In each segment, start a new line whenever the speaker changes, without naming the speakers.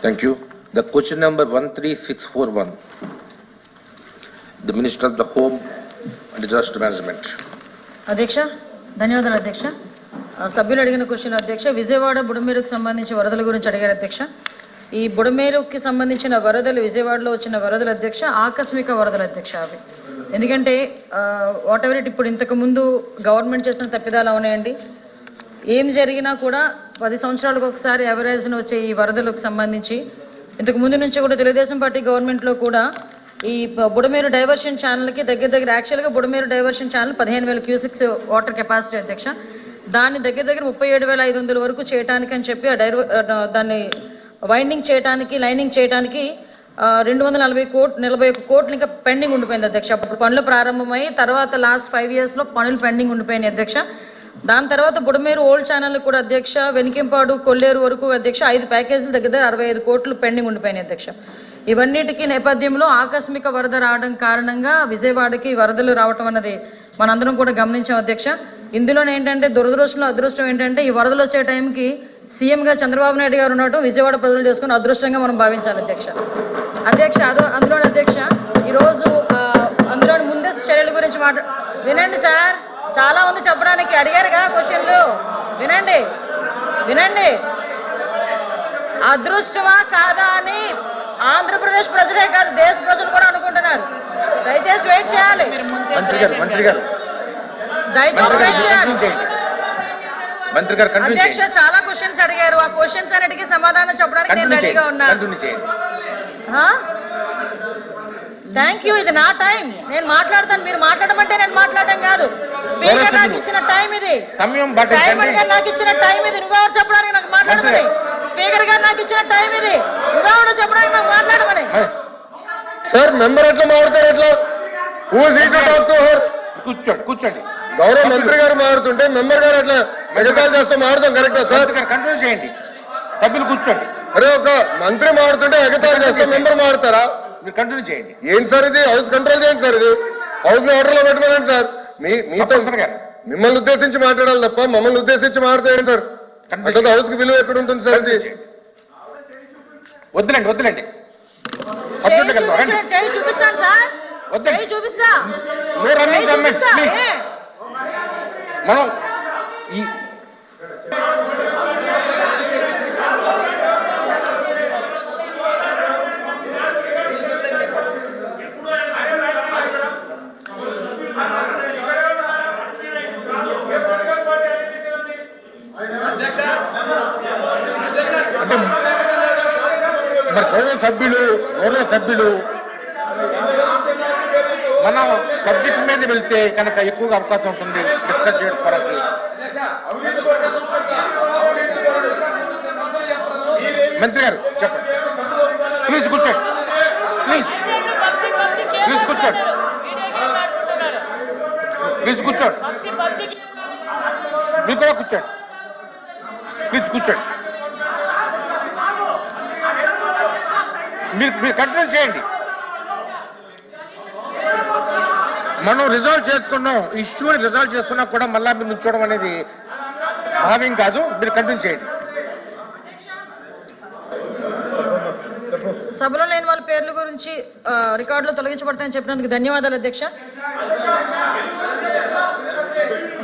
Thank you. The question number 13641. The Minister of the Home and Disaster Management.
అధ్యక్ష ధన్యవాదాలు అధ్యక్ష. సభ్యులు అడిగిన క్వశ్చన్ అధ్యక్ష, విజయవాడ బుడమేరుకు సంబంధించి వరదల గురించి అడిగారు అధ్యక్ష. ఈ బుడమేరుకి సంబంధించిన వరదలు, విజయవాడలో వచ్చిన వరదలు అధ్యక్ష ఆకస్మిక వరదలు అధ్యక్ష. అవి ఎందుకంటే వాట్ ఎవర్ ఇట్, ఇప్పుడు ఇంతకు ముందు గవర్నమెంట్ చేసిన తప్పిదాలు అవునాయండి. ఏం జరిగినా కూడా 10 సంవత్సరాలకు ఒకసారి ఎవరేజ్ను వచ్చే ఈ వరదలకు సంబంధించి ఇంతకు ముందు నుంచి కూడా తెలుగుదేశం పార్టీ గవర్నమెంట్లో కూడా ఈ బుడమేరు డైవర్షన్ ఛానల్కి దగ్గర యాక్చువల్గా Budameru diversion channel 15,000 cusecs water capacity అధ్యక్ష. దాన్ని దగ్గర 37,500 వరకు చేయడానికి అని చెప్పి దాన్ని వైండింగ్ చేయడానికి, లైనింగ్ చేయడానికి 241 కోట్లు ఇంకా పెండింగ్ ఉండిపోయింది అధ్యక్ష. అప్పుడు పనులు ప్రారంభమై తర్వాత లాస్ట్ 5 yearsలో పనులు పెండింగ్ ఉండిపోయినాయి అధ్యక్ష. దాని తర్వాత బుడమేరు ఓల్డ్ ఛానల్ కూడా అధ్యక్ష, వెనికింపాడు, కొల్లేరు వరకు అధ్యక్ష 5 ప్యాకేజీలు దగ్గర 65 కోట్లు పెండింగ్ ఉండిపోయినాయి అధ్యక్ష. ఇవన్నిటికీ నేపథ్యంలో ఆకస్మిక వరద రావడం కారణంగా విజయవాడకి వరదలు రావటం అన్నది మనందరం కూడా గమనించాం అధ్యక్ష. ఇందులోనే ఏంటంటే దురదృష్టంలో అదృష్టం ఏంటంటే ఈ వరదలు వచ్చే టైంకి సీఎంగా చంద్రబాబు నాయుడు గారు ఉండటం విజయవాడ ప్రజలు చేసుకుని అదృష్టంగా మనం భావించాలి అధ్యక్ష. అందులో అధ్యక్ష ఈరోజు అందులో ముందస్తు చర్యల గురించి వినండి సార్, చాలా ఉంది చెప్పడానికి. అడిగారుగా క్వశ్చన్లు, వినండి. అదృష్టమా కాదా అని ఆంధ్రప్రదేశ్ ప్రజలే కాదు దేశ ప్రజలు కూడా అనుకుంటున్నారు. దయచేసి వెయిట్ చేయాలి, దయచేసి వెయిట్ చేయాలి. అధ్యక్ష చాలా క్వశ్చన్స్ అడిగారు, ఆ క్వశ్చన్స్ అన్నిటికీ సమాధానం చెప్పడానికి నేను రెడీగా ఉన్నాను. Thank you. ఇది నా టైం, నేను మాట్లాడతాను. మీరు మాట్లాడమంటే నేను మాట్లాడడం కాదు. స్పీకర్ నాకు ఇచ్చిన టైం ఇది, చైర్మన్ గారు నాకు ఇచ్చిన టైం ఇది. నువ్వెవరు చెప్పడానికి నాకు మాట్లాడమని? స్పీకర్ గారు నాకు ఇచ్చిన టైం ఇది, నువ్వెవరు చెప్పడానికి నాకు మాట్లాడమని?
సార్ మెంబర్ ఎట్లా మాట్లాడతారు? ఎట్లా
కూర్చోండి.
గౌరవ మంత్రి గారు మాట్లాడుతుంటే మెంబర్ గారు అట్లా మెజకాలు చేస్తూ మాట్లాడతాం కరెక్టా సార్?
కంట్రోల్ చేయండి, సభ్యులు కూర్చోండి.
అరే ఒక మంత్రి మాట్లాడుతుంటే ఎగతాళి చేస్తే మెంబర్ మాట్లాడతారా?
మీరు కంటిన్యూ చేయండి.
ఏంటి సార్ ఇది? హౌస్ కంట్రోల్ చేయండి సార్. ఇది హౌస్ ని ఆర్డర్ లో పెట్టుకోండి సార్. మీతో మిమ్మల్ని ఉద్దేశించి మాట్లాడాలి తప్ప మమ్మల్ని ఉద్దేశించి మాట్లాడేయండి సార్. అంటే హౌస్ కి విలువ ఎక్కడ ఉంటుంది సార్? ఇది
వద్దులేండి.
చూపిస్తాను సార్, చూపిస్తా.
మనం ఈ గౌరవ సభ్యులు మనం సబ్జెక్ట్ మీద వెళ్తే కనుక ఎక్కువగా అవకాశం ఉంటుంది డిస్కస్ చేసుకోవడానికి. మంత్రి గారు చెప్పండి. ప్లీజ్ కూర్చోండి. ప్లీజ్ కూర్చోండి. మీరు కూడా కూర్చోండి. ప్లీజ్ కూర్చోండి. మీరు కంటిన్యూ చేయండి. మనం రిజాల్వ్ చేసుకున్నాం, ఇష్యూని రిజాల్వ్ చేసుకున్నా కూడా మళ్ళా మీరు నుంచోవడం అనేది భావ్యం కాదు. మీరు కంటిన్యూ చేయండి.
సభలో లేని వాళ్ళ పేర్ల గురించి రికార్డులో తొలగించబడతాయని చెప్పినందుకు ధన్యవాదాలు అధ్యక్ష.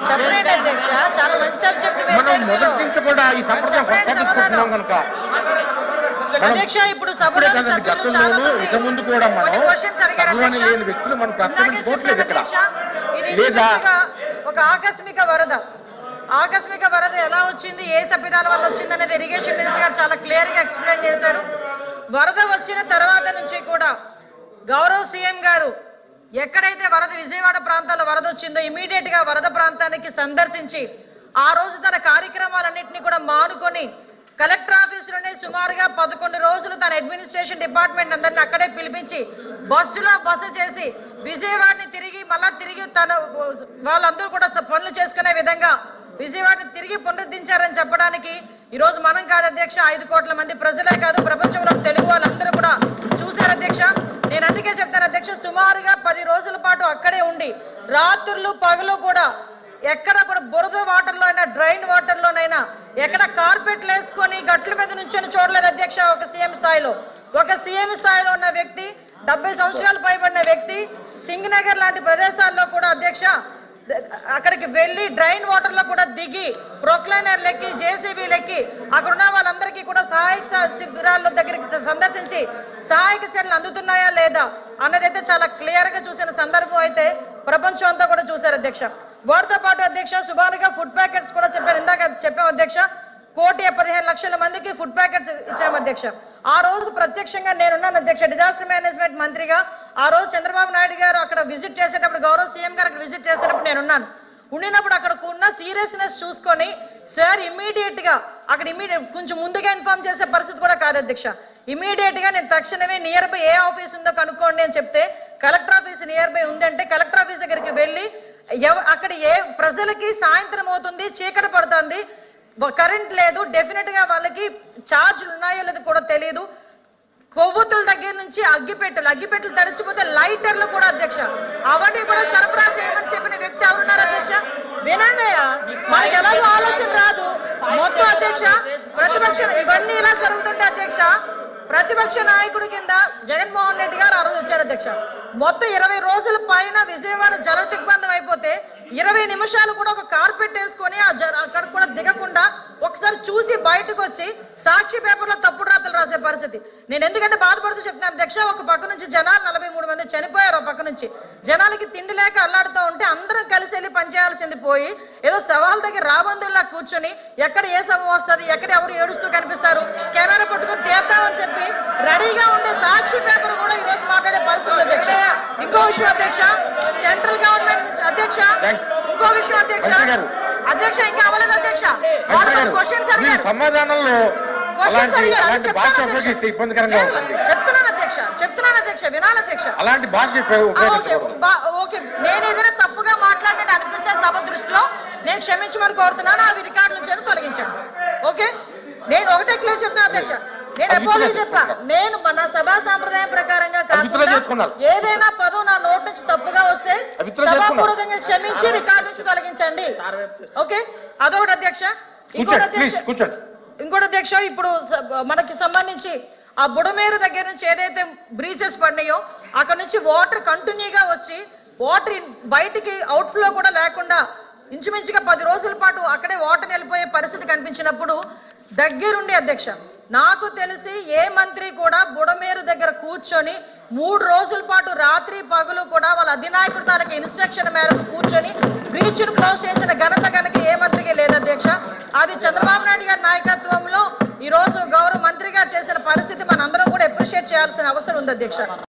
చెప్పండి అధ్యక్ష, చాలా మంచి సబ్జెక్ట్.
మనం మొదటి నుంచి కూడా ఈ సంప్రదాయం కొనసాగించుకుంటున్నాం కనుక
అధ్యక్ష ఇప్పుడు సభలో
ఇక ముందు కూడా మనం లేని వ్యక్తులు మనం ప్రస్తావించుకోవట్లేదు ఇక్కడ.
ఒక ఆకస్మిక వరద ఎలా వచ్చింది, ఏ తప్పిదాల వల్ల వచ్చింది అనేది ఇరిగేషన్ మినిస్టర్ గారు చాలా క్లియర్ గా ఎక్స్ప్లెయిన్ చేశారు. వరద వచ్చిన తర్వాత నుంచి కూడా గౌరవ సీఎం గారు ఎక్కడైతే విజయవాడ ప్రాంతాల్లో వరద వచ్చిందో ఇమీడియట్ గా వరద ప్రాంతానికి సందర్శించి ఆ రోజు తన కార్యక్రమాలన్నింటినీ కూడా మానుకొని కలెక్టర్ ఆఫీసులోనే సుమారుగా 11 రోజులు తన అడ్మినిస్ట్రేషన్ డిపార్ట్మెంట్ అందరినీ అక్కడే పిలిపించి బస్సు చేసి విజయవాడని తిరిగి తన వాళ్ళందరూ కూడా పనులు చేసుకునే విధంగా విజయవాడని తిరిగి పునరుద్ధరించారని చెప్పడానికి ఈరోజు మనం కాదు అధ్యక్ష, 5 కోట్ల మంది ప్రజలే కాదు ప్రపంచంలో తెలుగు వాళ్ళందరూ కూడా చూశారు అధ్యక్ష. నేను అందుకే చెప్తాను అధ్యక్ష, సుమారుగా 10 రోజుల పాటు అక్కడే ఉండి రాత్రులు పగలు కూడా ఎక్కడ కూడా బురద వాటర్లో అయినా డ్రైన్ వాటర్లోనైనా ఎక్కడ కార్పెట్లు వేసుకొని గట్ల మీద నుంచొని చూడలేదు అధ్యక్ష. ఒక సీఎం స్థాయిలో ఉన్న వ్యక్తి, 70 సంవత్సరాలు పైబడిన వ్యక్తి సింగనగర్ లాంటి ప్రదేశాల్లో కూడా అధ్యక్ష అక్కడికి వెళ్లి డ్రైన్ వాటర్ లో కూడా దిగి ప్రొక్లైనర్ లెక్కి జేసీబీ లెక్కి అక్కడున్న వాళ్ళందరికీ కూడా సహాయక శిబిరాల దగ్గరికి సందర్శించి సహాయక చర్యలు అందుతున్నాయా లేదా అన్నదైతే చాలా క్లియర్ గా చూసిన సందర్భం అయితే ప్రపంచం అంతా కూడా చూశారు అధ్యక్ష. వాటితో పాటు అధ్యక్ష సుమారుగా ఫుడ్ ప్యాకెట్స్ కూడా చెప్పారు, ఇందాక చెప్పాం అధ్యక్ష. 1,15,00,000 మందికి ఫుడ్ ప్యాకెట్స్ ఇచ్చాము అధ్యక్ష. ఆ రోజు ప్రత్యక్షంగా నేనున్నాను అధ్యక్ష, డిజాస్టర్ మేనేజ్మెంట్ మంత్రిగా. ఆ రోజు చంద్రబాబు నాయుడు గారు అక్కడ విజిట్ చేసేటప్పుడు, గౌరవ సీఎం గారు అక్కడ విజిట్ చేసేటప్పుడు నేనున్నాను. ఉండినప్పుడు అక్కడ ఉన్న సీరియస్నెస్ చూసుకొని సార్ ఇమ్మీడియట్ గా అక్కడ కొంచెం ముందుగా ఇన్ఫార్మ్ చేసే పరిస్థితి కూడా కాదు అధ్యక్ష. ఇమ్మీడియట్ గా నేను తక్షణమే నియర్ బై ఏ ఆఫీస్ ఉందో కనుక్కోండి అని చెప్తే కలెక్టర్ ఆఫీస్ నియర్ బై ఉందంటే కలెక్టర్ ఆఫీస్ దగ్గరికి వెళ్ళి అక్కడ ఏ ప్రజలకి సాయంత్రం అవుతుంది, చీకటి పడుతుంది, కరెంట్ లేదు, డెఫినెట్ గా వాళ్ళకి ఛార్జీలు ఉన్నాయో లేదో కూడా తెలియదు. కొవ్వొత్తుల దగ్గర నుంచి అగ్గిపెట్టెలు తడిచిపోతే లైటర్లు కూడా అధ్యక్ష అవన్నీ కూడా సరఫరా చేయమని చెప్పిన వ్యక్తి ఎవరున్నారు అధ్యక్ష? వినండి, మనకి ఎలాగో ఆలోచన రాదు మొత్తం అధ్యక్ష. ప్రతిపక్ష ఇవన్నీ ఇలా జరుగుతుంటే అధ్యక్ష ప్రతిపక్ష నాయకుడి కింద జగన్మోహన్ రెడ్డి గారు ఆ రోజు వచ్చారు అధ్యక్ష. మొత్తం 20 రోజుల పైన విజయవాడ జల దిగ్బంధం అయిపోతే 20 నిమిషాలు కూడా ఒక కార్పెట్ వేసుకొని అక్కడ కూడా దిగకుండా ఒకసారి చూసి బయటకు వచ్చి సాక్షి పేపర్లో తప్పుడు రాతలు రాసే పరిస్థితి. నేను ఎందుకంటే బాధపడుతూ చెప్తున్నాను అధ్యక్ష. ఒక పక్క నుంచి జనాలు 43 మంది చనిపోయారు, ఒక పక్క నుంచి జనాలకి తిండి లేక అల్లాడుతూ ఉంటే అందరం కలిసి వెళ్ళి పనిచేయాల్సింది పోయి ఏదో సవాల్ దగ్గర రాబందుల్లా కూర్చొని ఎక్కడ ఏ సభ వస్తుంది, ఎక్కడ ఎవరు ఏడుస్తూ కనిపిస్తారు, కెమెరా పట్టుకొని తీద్దామని చెప్పి రెడీగా ఉండే సాక్షి పేపర్ కూడా ఈ రోజు మాట్లాడే పరిస్థితి అధ్యక్ష. ఇంకో విషయం అధ్యక్ష, సెంట్రల్ గవర్నమెంట్ నుంచి అధ్యక్ష ఇంకో విషయం అధ్యక్ష ఇంకా అవ్వలేదు అధ్యక్ష. క్వశ్చన్స్ అడిగారు,
సమాధానంలో
చెప్తున్నాను అధ్యక్ష వినాలి అధ్యక్ష.
అలాంటి భాష
ఓకే, నేను ఏదైనా తప్పుగా మాట్లాడినట్టు అనిపిస్తే సభ దృష్టిలో నేను క్షమించమని కోరుతున్నాను. అవి రికార్డు నుంచి తొలగించండి. ఓకే, నేను ఒకటే క్లియర్ చెప్తాను అధ్యక్ష. నేను అపోలజీ చెప్పా, నేను మన సభా సాంప్రదాయం ప్రకారంగా కాకుండా ఏదైనా పదం నా నోటి నుంచి తప్పుగా వస్తే సభాపూర్వకంగా క్షమించి రికార్డు నుంచి తొలగించండి. ఓకే, అదొకటి అధ్యక్ష. ఇంకోటి అధ్యక్ష, ఇప్పుడు మనకి సంబంధించి ఆ బుడమేరు దగ్గర నుంచి ఏదైతే బ్రీచెస్ పడినాయో అక్కడ నుంచి వాటర్ కంటిన్యూగా వచ్చి వాటర్ బయటికి అవుట్ ఫ్లో కూడా లేకుండా ఇంచుమించుగా 10 రోజుల పాటు అక్కడే వాటర్ వెళ్ళిపోయే పరిస్థితి కనిపించినప్పుడు దగ్గరుండి అధ్యక్ష నాకు తెలిసి ఏ మంత్రి కూడా బుడమేరు దగ్గర కూర్చొని 3 రోజుల పాటు రాత్రి పగలు కూడా వాళ్ళ అధినాయకుడి తాలూకు ఇన్స్ట్రక్షన్ మేరకు కూర్చొని బ్రీచ్ ను క్లోజ్ చేసిన ఘనత కనుక ఏ మంత్రికి లేదు అధ్యక్ష. అది చంద్రబాబు నాయుడు గారి నాయకత్వంలో ఈ రోజు గౌరవ మంత్రి గారు చేసిన పరిస్థితి మనందరం కూడా అప్రిషియేట్ చేయాల్సిన అవసరం ఉంది అధ్యక్ష.